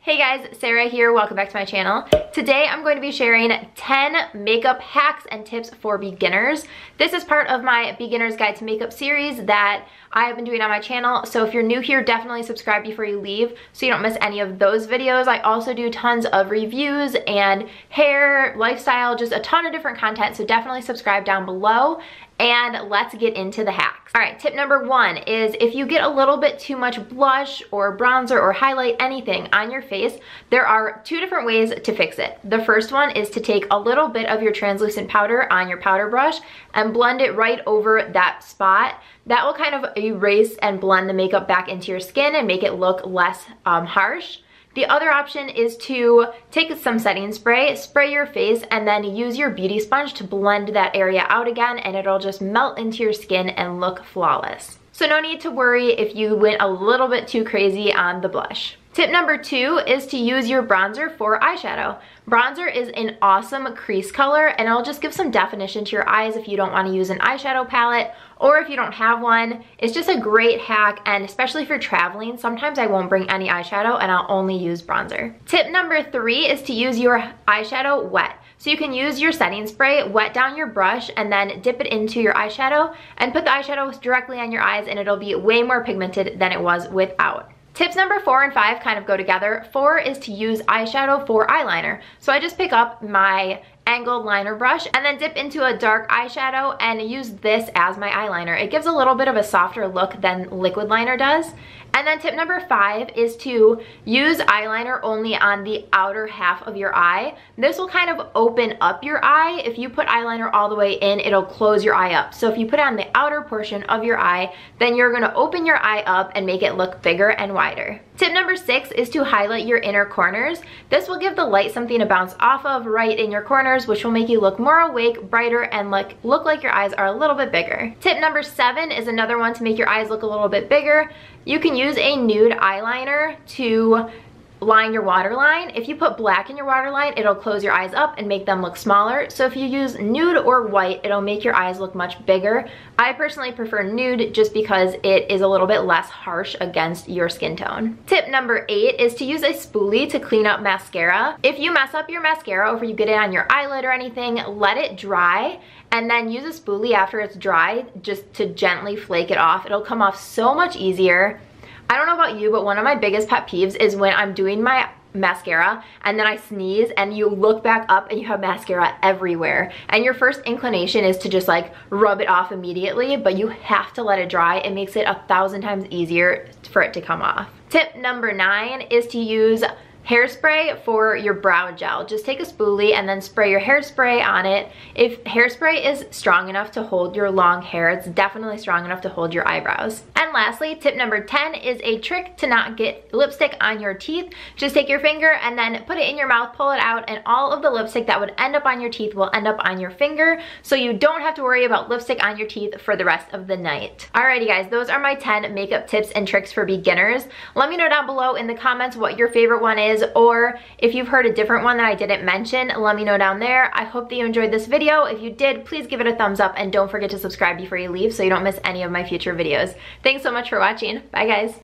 Hey guys, Sarah here. Welcome back to my channel. Today I'm going to be sharing 10 makeup hacks and tips for beginners. This is part of my Beginner's Guide to Makeup series that I have been doing on my channel. So if you're new here, definitely subscribe before you leave so you don't miss any of those videos. I also do tons of reviews and hair, lifestyle, just a ton of different content. So definitely subscribe down below. And let's get into the hacks. All right, tip number one is if you get a little bit too much blush or bronzer or highlight, anything on your face, there are two different ways to fix it. The first one is to take a little bit of your translucent powder on your powder brush and blend it right over that spot. That will kind of erase and blend the makeup back into your skin and make it look less harsh. The other option is to take some setting spray, spray your face, and then use your beauty sponge to blend that area out again, and it'll just melt into your skin and look flawless. So no need to worry if you went a little bit too crazy on the blush. Tip number two is to use your bronzer for eyeshadow. Bronzer is an awesome crease color and it'll just give some definition to your eyes if you don't want to use an eyeshadow palette or if you don't have one. It's just a great hack, and especially if you're traveling, sometimes I won't bring any eyeshadow and I'll only use bronzer. Tip number three is to use your eyeshadow wet. So you can use your setting spray, wet down your brush, and then dip it into your eyeshadow and put the eyeshadow directly on your eyes, and it'll be way more pigmented than it was without. Tips number 4 and 5 kind of go together. 4 is to use eyeshadow for eyeliner. So I just pick up my angled liner brush and then dip into a dark eyeshadow and use this as my eyeliner. It gives a little bit of a softer look than liquid liner does. And then tip number 5 is to use eyeliner only on the outer half of your eye. This will kind of open up your eye. If you put eyeliner all the way in, it'll close your eye up. So if you put it on the outer portion of your eye, then you're gonna open your eye up and make it look bigger and wider. Tip number 6 is to highlight your inner corners. This will give the light something to bounce off of right in your corners, which will make you look more awake, brighter, and look like your eyes are a little bit bigger. Tip number 7 is another one to make your eyes look a little bit bigger. You can use a nude eyeliner to line your waterline. If you put black in your waterline, it'll close your eyes up and make them look smaller. So if you use nude or white, it'll make your eyes look much bigger. I personally prefer nude just because it is a little bit less harsh against your skin tone. Tip number 8 is to use a spoolie to clean up mascara. If you mess up your mascara or if you get it on your eyelid or anything, let it dry and then use a spoolie after it's dry just to gently flake it off. It'll come off so much easier. I don't know about you, but one of my biggest pet peeves is when I'm doing my mascara and then I sneeze and you look back up and you have mascara everywhere. And your first inclination is to just like rub it off immediately, but you have to let it dry. It makes it 1,000 times easier for it to come off. Tip number 9 is to use hairspray for your brow gel. Just take a spoolie and then spray your hairspray on it. If hairspray is strong enough to hold your long hair, it's definitely strong enough to hold your eyebrows. And lastly, tip number 10 is a trick to not get lipstick on your teeth. Just take your finger and then put it in your mouth, pull it out, and all of the lipstick that would end up on your teeth will end up on your finger, so you don't have to worry about lipstick on your teeth for the rest of the night. Alrighty guys, those are my 10 makeup tips and tricks for beginners. Let me know down below in the comments what your favorite one is, or if you've heard a different one that I didn't mention, let me know down there. I hope that you enjoyed this video. If you did, please give it a thumbs up and don't forget to subscribe before you leave so you don't miss any of my future videos. Thanks so much for watching. Bye guys.